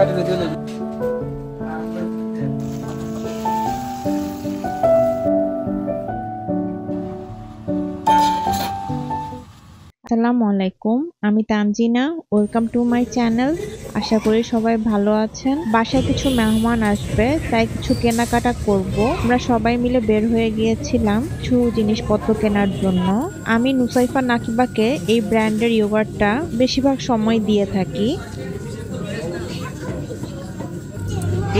আসসালামু আলাইকুম, আমি Tanjina. Welcome to my channel. আশা করি সবাই ভালো আছেন। বাসায় কিছু মেহমান আসবে, তাই কিছু কেনাকাটা করব। আমরা সবাই মিলে বের হয়ে গিয়েছিলাম কিছু জিনিসপত্র কেনার জন্য। আমি নুসাইফা নাকিবাকে এই ব্র্যান্ডের ইয়োগার্টটা বেশিরভাগ সময় দিয়ে থাকি।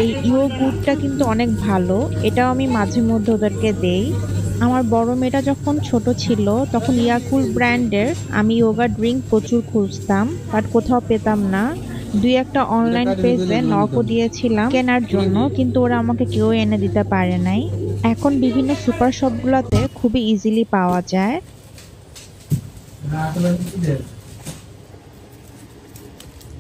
এই ইয়োগুর্টটা কিন্তু অনেক ভালো, এটাও আমি মাঝে মধ্যে ওদেরকে দেই। আমার বড় মেয়েটা যখন ছোট ছিল তখন ইয়াকুল ব্র্যান্ডের আমি ইয়োগা ড্রিঙ্ক প্রচুর খুঁজতাম, বাট কোথাও পেতাম না। দুই একটা অনলাইন পেজে নকও দিয়েছিলাম কেনার জন্য, কিন্তু ওরা আমাকে কেউ এনে দিতে পারে নাই। এখন বিভিন্ন সুপার শপগুলোতে খুবই ইজিলি পাওয়া যায়।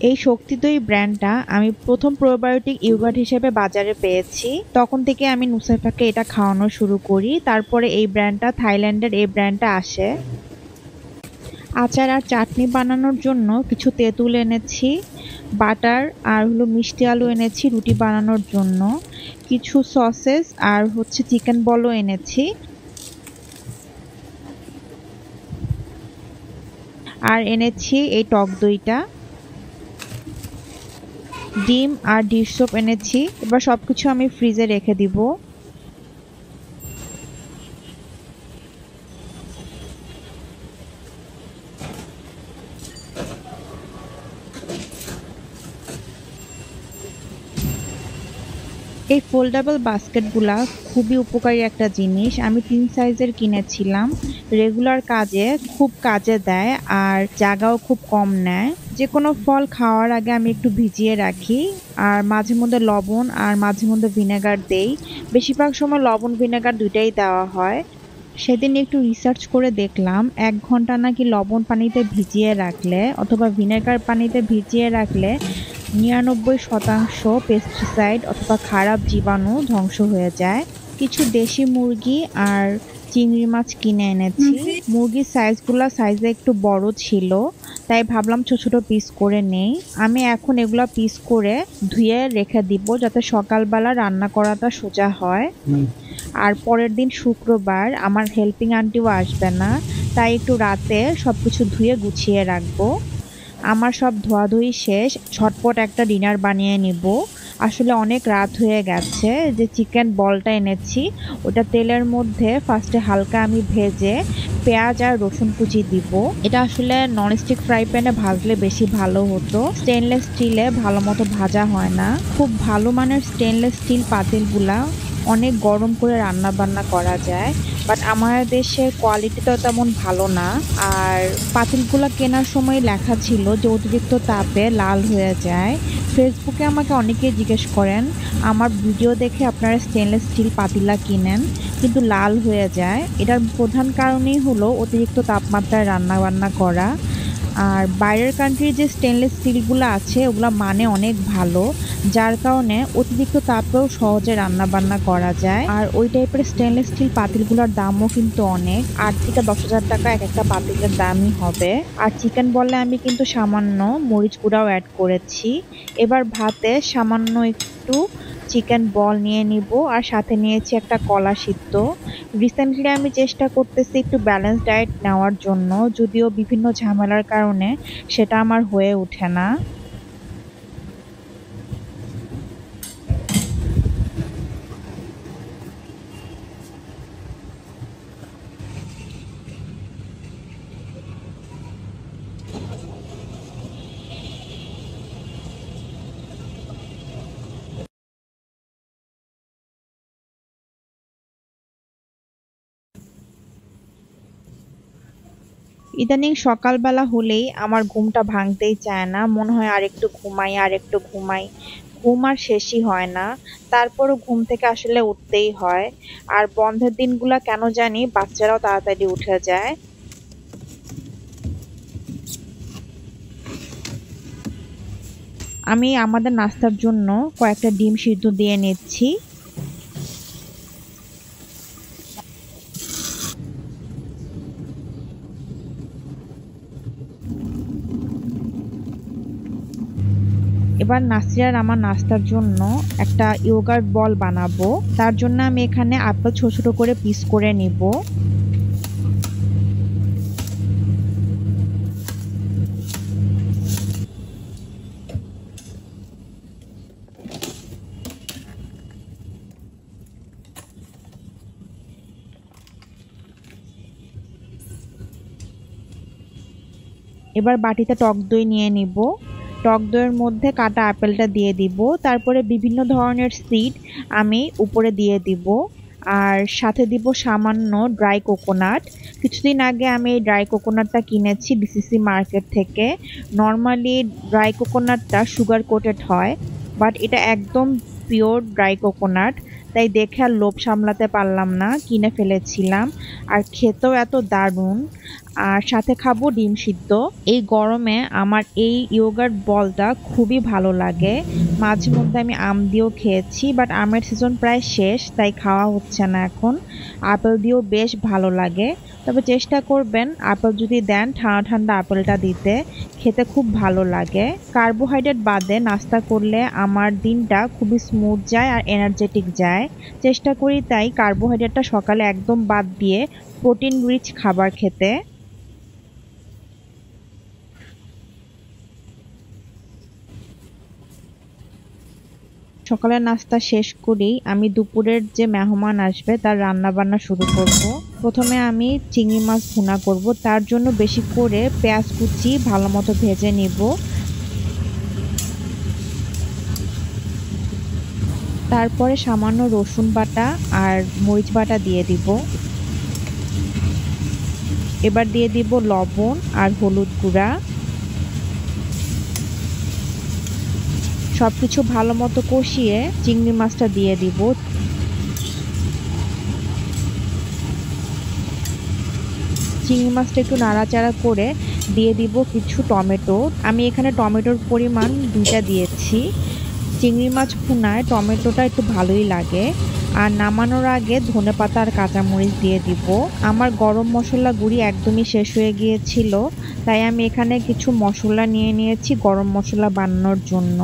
এই শক্তিদই ব্র্যান্ডটা আমি প্রথম প্রোবায়োটিক ইয়োগার্ট হিসেবে বাজারে পেয়েছি। তখন থেকে আমি নুসাইফাকে এটা খাওয়ানো শুরু করি। তারপরে এই ব্র্যান্ডটা, থাইল্যান্ডের এই ব্র্যান্ডটা আসে। আচার আর চাটনি বানানোর জন্য কিছু তেঁতুল এনেছি, বাটার আর মিষ্টি আলু এনেছি রুটি বানানোর জন্য, কিছু সসেস আর চিকেন বলও এনেছি, আর এনেছি এই টক দইটা, ডিম আর ডিশ সোপ এনেছি। এবার সবকিছু আমি ফ্রিজে রেখে দিব। এই ফোল্ডেবল বাস্কেটগুলা খুবই উপকারী একটা জিনিস। আমি 3 সাইজের কিনেছিলাম। রেগুলার কাজে খুব কাজে দেয় আর জায়গাও খুব কম নেয়। যে কোনো ফল খাওয়ার আগে আমি একটু ভিজিয়ে রাখি, আর মাঝে মধ্যে লবণ আর মাঝে মধ্যে ভিনেগার দেই। বেশিরভাগ সময় লবণ ভিনেগার দুইটাই দেওয়া হয়। সেদিন একটু রিসার্চ করে দেখলাম 1 ঘন্টা নাকি লবণ পানিতে ভিজিয়ে রাখলে অথবা ভিনেগার পানিতে ভিজিয়ে রাখলে 99% পেস্টিসাইড অথবা খারাপ জীবাণু ধ্বংস হয়ে যায়। কিছু দেশি মুরগি আর চিংড়ি মাছ কিনে এনেছি। মুরগির সাইজে একটু বড় ছিল, তাই ভাবলাম ছোট ছোট পিস করে নেই। আমি এখন এগুলা পিস করে ধুয়ে রেখে দিব, যাতে সকালবেলা রান্না করাটা সোজা হয়। আর পরের দিন শুক্রবার আমার হেল্পিং আন্টিও আসবে না, তাই একটু রাতে সবকিছু ধুয়ে গুছিয়ে রাখবো। আমার সব ধোয়াধুয়ি শেষ, ঝটপট একটা ডিনার বানিয়ে নিব। আসলে অনেক রাত হয়ে গেছে। যে চিকেন বলটা এনেছি ওটা তেলের মধ্যে ফার্স্টে হালকা আমি ভেজে পেঁয়াজ আর রসুন কুচি দিব। এটা আসলে ননস্টিক ফ্রাই প্যানে ভাজলে বেশি ভালো হতো, স্টেনলেস স্টিলে ভালো মতো ভাজা হয় না। খুব ভালো মানের স্টেনলেস স্টিল পাতিলগুলা অনেক গরম করে রান্না বান্না করা যায়, বাট আমাদের দেশের কোয়ালিটিটাও তেমন ভালো না। আর পাতিলগুলো কেনার সময় লেখা ছিল যে অতিরিক্ত তাপে লাল হয়ে যায়। ফেসবুকে আমাকে অনেকেই জিজ্ঞেস করেন আমার ভিডিও দেখে আপনারা স্টেনলেস স্টিল পাতিলা কিনেন কিন্তু লাল হয়ে যায়। এটার প্রধান কারণই হলো অতিরিক্ত তাপমাত্রায় রান্না বান্না করা। আর বাইরের কান্ট্রির যে স্টেনলেস স্টিলগুলো আছে ওগুলো মানে অনেক ভালো, যার কারণে অতিরিক্ত তাপেও সহজে রান্না বান্না করা যায়। আর ওই টাইপের স্টেনলেস স্টিল পাতিলগুলোর দামও কিন্তু অনেক, 8 থেকে 10,000 টাকা এক একটা পাতিলের দামই হবে। আর চিকেন বললে আমি কিন্তু সামান্য মরিচ গুঁড়াও অ্যাড করেছি। এবার ভাতে সামান্য একটু চিকেন বল নিয়ে নিব, আর সাথে নিয়েছি একটা কলা সিদ্ধ। রিসেন্টলি আমি চেষ্টা করতেছি একটু ব্যালেন্স ডায়েট নেওয়ার জন্য, যদিও বিভিন্ন ঝামেলার কারণে সেটা আমার হয়ে ওঠে না। ইদানিং সকালবেলা হলেই আমার ঘুমটা ভাঙতেই চায় না, মনে হয় আরেকটু ঘুমাই আরেকটু ঘুমাই। ঘুম আর শেষই হয় না, তারপরও ঘুম থেকে আসলে উঠতেই হয়। আর বন্ধের দিনগুলা কেন জানি বাচ্চারাও তাড়াতাড়ি উঠে যায়। আমি আমাদের নাস্তার জন্য কয়েকটা ডিম সিদ্ধ দিয়ে নিচ্ছি। এবার নাসরিয়ার আমার নাস্তার জন্য একটা ইয়োগার্ট বল বানাবো। তার জন্য আমি এখানে আপেল ছোট ছোট করে পিস করে নিব। এবার বাটিতে টক দই নিয়ে নিব। টক দইয়ের মধ্যে কাটা আপেলটা দিয়ে দিব। তারপরে বিভিন্ন ধরনের সিড আমি উপরে দিয়ে দিব। আর সাথে দিব সামান্য ড্রাই কোকোনাট। কিছুদিন আগে আমি এই ড্রাই কোকোনাটটা কিনেছি ডিসিসি মার্কেট থেকে। নর্মালি ড্রাই কোকোনাটটা সুগার কোটেড হয়, বাট এটা একদম পিওর ড্রাই কোকোনাট। তাই দেখে আর লোভ সামলাতে পারলাম না, কিনে ফেলেছিলাম। আর খেতেও এত দারুণ। আর সাথে খাবো ডিম সিদ্ধ। এই গরমে আমার এই ইয়োগার্ট বলটা খুবই ভালো লাগে। মাঝে মধ্যে আমি আম দিয়েও খেয়েছি, বাট আমের সিজন প্রায় শেষ, তাই খাওয়া হচ্ছে না এখন। আপেল দিয়েও বেশ ভালো লাগে। তবে চেষ্টা করবেন আপেল যদি দেন ঠান্ডা ঠান্ডা আপেলটা দিতে, খেতে খুব ভালো লাগে। কার্বোহাইড্রেট বাদে নাস্তা করলে আমার দিনটা খুবই স্মুথ যায় আর এনার্জেটিক যায়। চেষ্টা করি তাই কার্বোহাইড্রেটটা সকালে একদম বাদ দিয়ে প্রোটিন রিচ খাবার খেতে। সকালের নাস্তা শেষ করেই আমি দুপুরের যে মেহমান আসবে তার রান্না বান্না শুরু করব। প্রথমে আমি চিংড়ি মাছ ভুনা করব। তার জন্য বেশি করে পেঁয়াজ কুচি ভালো মতো ভেজে নিব। তারপরে সামান্য রসুন বাটা আর মরিচ বাটা দিয়ে দিব। এবার দিয়ে দিব লবণ আর হলুদ গুঁড়া। সবকিছু ভালো মতো কষিয়ে চিংড়ি মাছটা দিয়ে দিব। চিংড়ি মাছটা একটু নাড়াচাড়া করে দিয়ে দিব কিছু টমেটো। আমি এখানে টমেটোর পরিমাণ 2টা দিয়েছি। চিংড়ি মাছ ভুনায় টমেটোটা একটু ভালোই লাগে। আর নামানোর আগে ধনেপাতা আর কাঁচামরিচ দিয়ে দিব। আমার গরম মশলা গুঁড়ি একদমই শেষ হয়ে গিয়েছিল, তাই আমি এখানে কিছু মশলা নিয়ে নিয়েছি গরম মশলা বানানোর জন্য।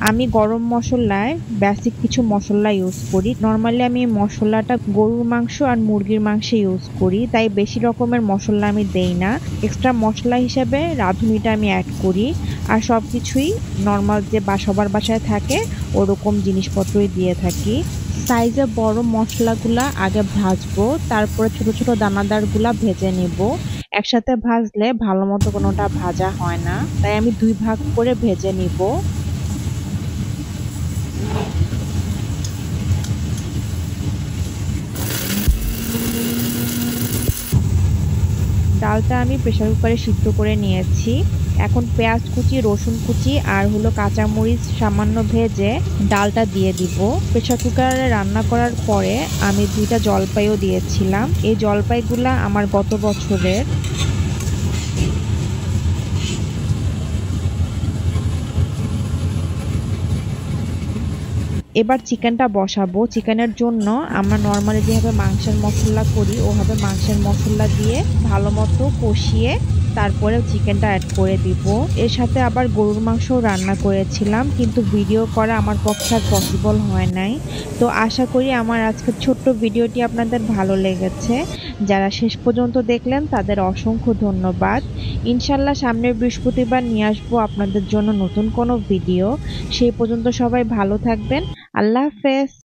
আমি গরম মশলায় বেসিক কিছু মশলা ইউজ করি। নর্মালি আমি মশলাটা গরুর মাংস আর মুরগির মাংসে ইউজ করি, তাই বেশি রকমের মশলা আমি দেই না। এক্সট্রা মশলা হিসেবে রাঁধুনিটা আমি অ্যাড করি। আর সব কিছুই নর্মাল যে সবার বাসায় থাকে ওরকম জিনিসপত্রই দিয়ে থাকি। সাইজে বড় মশলাগুলা আগে ভাজবো, তারপরে ছোট ছোট দানাদারগুলা ভেজে নেব। একসাথে ভাজলে ভালো মতো কোনোটা ভাজা হয় না, তাই আমি 2 ভাগ করে ভেজে নিব। ডালটা আমি প্রেসার কুকারে সিদ্ধ করে নিয়েছি। এখন পেঁয়াজ কুচি, রসুন কুচি আর কাঁচামরিচ সামান্য ভেজে ডালটা দিয়ে দিব। প্রেসার কুকারে রান্না করার পরে আমি 2টা জলপাইও দিয়েছিলাম। এই জলপাইগুলা আমার গত বছরের। এবার চিকেনটা বসাবো। চিকেনের জন্য আমরা নর্মালি যেভাবে মাংসের মশলা করি ওভাবে মাংসের মশলা দিয়ে ভালো মতো কষিয়ে তারপরে চিকেনটা অ্যাড করে দিব। এর সাথে আবার গরুর মাংসও রান্না করেছিলাম, কিন্তু ভিডিও করা আমার পক্ষে আর পসিবল হয় নাই। তো আশা করি আমার আজকের ছোট্ট ভিডিওটি আপনাদের ভালো লেগেছে। যারা শেষ পর্যন্ত দেখলেন তাদের অসংখ্য ধন্যবাদ। ইনশাল্লাহ সামনের বৃহস্পতিবার নিয়ে আসবো আপনাদের জন্য নতুন কোনো ভিডিও। সেই পর্যন্ত সবাই ভালো থাকবেন। আল্লাহ হাফেজ।